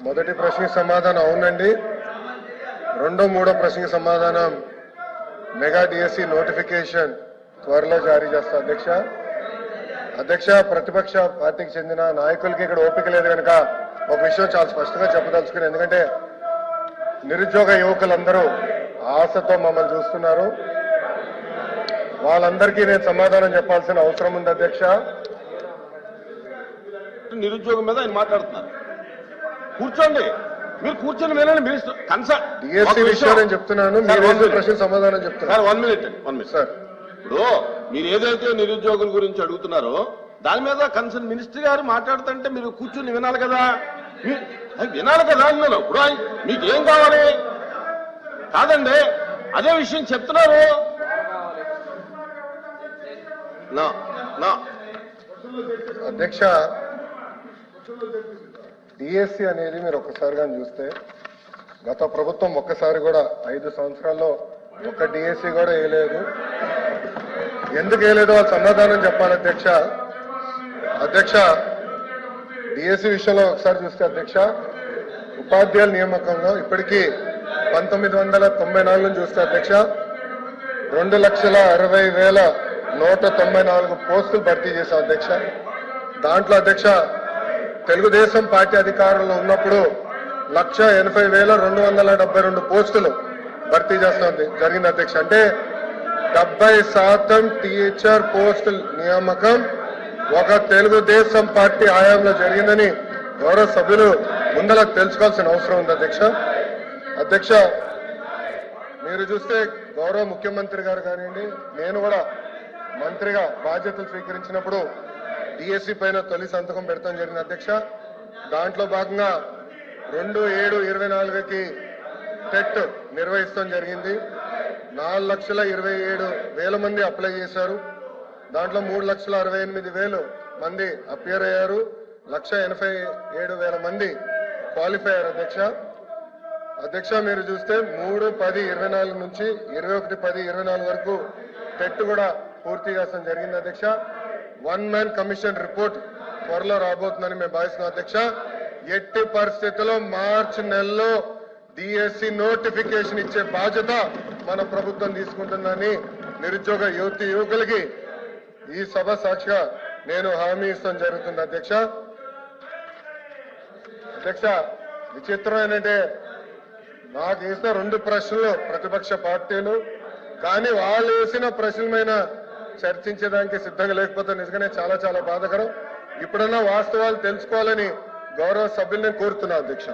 మొదటి ప్రశ్నకి సమాధానం అవునండి. రెండో మూడో ప్రశ్నకి సమాధానం మెగా డిఎస్సి నోటిఫికేషన్ త్వరలో జారీ చేస్తా అధ్యక్ష. అధ్యక్ష, ప్రతిపక్ష పార్టీకి చెందిన నాయకులకి ఇక్కడ ఓపిక లేదు కనుక ఒక విషయం చాలా స్పష్టంగా చెప్పదలుచుకుని, ఎందుకంటే నిరుద్యోగ యువకులందరూ ఆశతో మమ్మల్ని చూస్తున్నారు. వాళ్ళందరికీ నేను సమాధానం చెప్పాల్సిన అవసరం ఉంది అధ్యక్ష. నిరుద్యోగం మీద ఆయన మాట్లాడుతున్నారు. కూర్చోండి, మీరు కూర్చొని వినండి. మినిస్టర్ కన్సర్న్ డిఎస్సి విషయం నేను చెప్తున్నాను, మీరు ప్రశ్న సమాధానం చెప్తున్నారు. 1 minute సార్. ఇప్పుడు మీరు ఏదైతే నిరుద్యోగుల గురించి అడుగుతున్నారో దాని మీద కన్సర్న్ మినిస్టర్ గారు మాట్లాడుతుంటే మీరు కూర్చొని వినాలి కదా. వినాలి కదా అన్నాను. ఇప్పుడు మీకు ఏం కావాలి? కాదండి, అదే విషయం చెప్తున్నారు. అధ్యక్ష, డిఎస్సి అనేది మీరు ఒక్కసారి కానీ చూస్తే గత ప్రభుత్వం ఒక్కసారి కూడా 5 సంవత్సరాల్లో ఒక్క డిఎస్సి కూడా వేయలేదు. ఎందుకు వేయలేదో వాళ్ళు సమాధానం చెప్పాలి అధ్యక్ష. అధ్యక్ష, డిఎస్సి విషయంలో ఒకసారి చూస్తే అధ్యక్ష, ఉపాధ్యాయుల నియామకంలో ఇప్పటికీ 1994 నుంచి చూస్తే అధ్యక్ష 2,60,194 పోస్టులు భర్తీ చేశాం అధ్యక్ష. దాంట్లో అధ్యక్ష తెలుగుదేశం పార్టీ అధికారంలో ఉన్నప్పుడు 1,80,272 పోస్టులు భర్తీ చేస్తాం జరిగింది అధ్యక్ష. అంటే 70% టీచర్ పోస్టుల నియామకం ఒక తెలుగుదేశం పార్టీ హయాంలో జరిగిందని గౌరవ సభ్యులు ముందర తెలుసుకోవాల్సిన అవసరం ఉంది అధ్యక్ష. అధ్యక్ష, మీరు చూస్తే గౌరవ ముఖ్యమంత్రి గారు కానివ్వండి, నేను కూడా మంత్రిగా బాధ్యతలు స్వీకరించినప్పుడు డిఎస్సి పైన తొలి సంతకం పెడతాం జరిగింది అధ్యక్ష. దాంట్లో భాగంగా 2/7/24కి టెట్ నిర్వహిస్తాం జరిగింది. 4,27,000 మంది అప్లై చేశారు. దాంట్లో 3,68,000 మంది అపియర్ అయ్యారు. 1,87,000 మంది క్వాలిఫై అయ్యారు అధ్యక్ష. అధ్యక్ష, మీరు చూస్తే 3/10/24 నుంచి 21/10/24 వరకు టెట్ కూడా పూర్తి చేస్తాం జరిగింది అధ్యక్ష. 1 man కమిషన్ రిపోర్ట్ త్వరలో రాబోతుందని మేము భావిస్తున్నాం అధ్యక్ష. ఎట్టి పరిస్థితుల్లో మార్చి నెలలో డిఎస్సి నోటిఫికేషన్ ఇచ్చే బాధ్యత మన ప్రభుత్వం తీసుకుంటుందని నిరుద్యోగ యువకులకి ఈ సభ సాక్షిగా నేను హామీ ఇస్తాం జరుగుతుంది అధ్యక్ష. అధ్యక్ష, విచిత్రం ఏంటంటే నాకు వేసిన 2 ప్రశ్నలు ప్రతిపక్ష పార్టీలు, కానీ వాళ్ళు వేసిన ప్రశ్నల మీద చర్చించడానికి సిద్ధంగా లేకపోతే నిజంగానే చాలా చాలా బాధాకరం. ఇప్పుడన్నా వాస్తవాలు తెలుసుకోవాలని గౌరవ సభ్యుల్ని కోరుతున్నా అధ్యక్ష.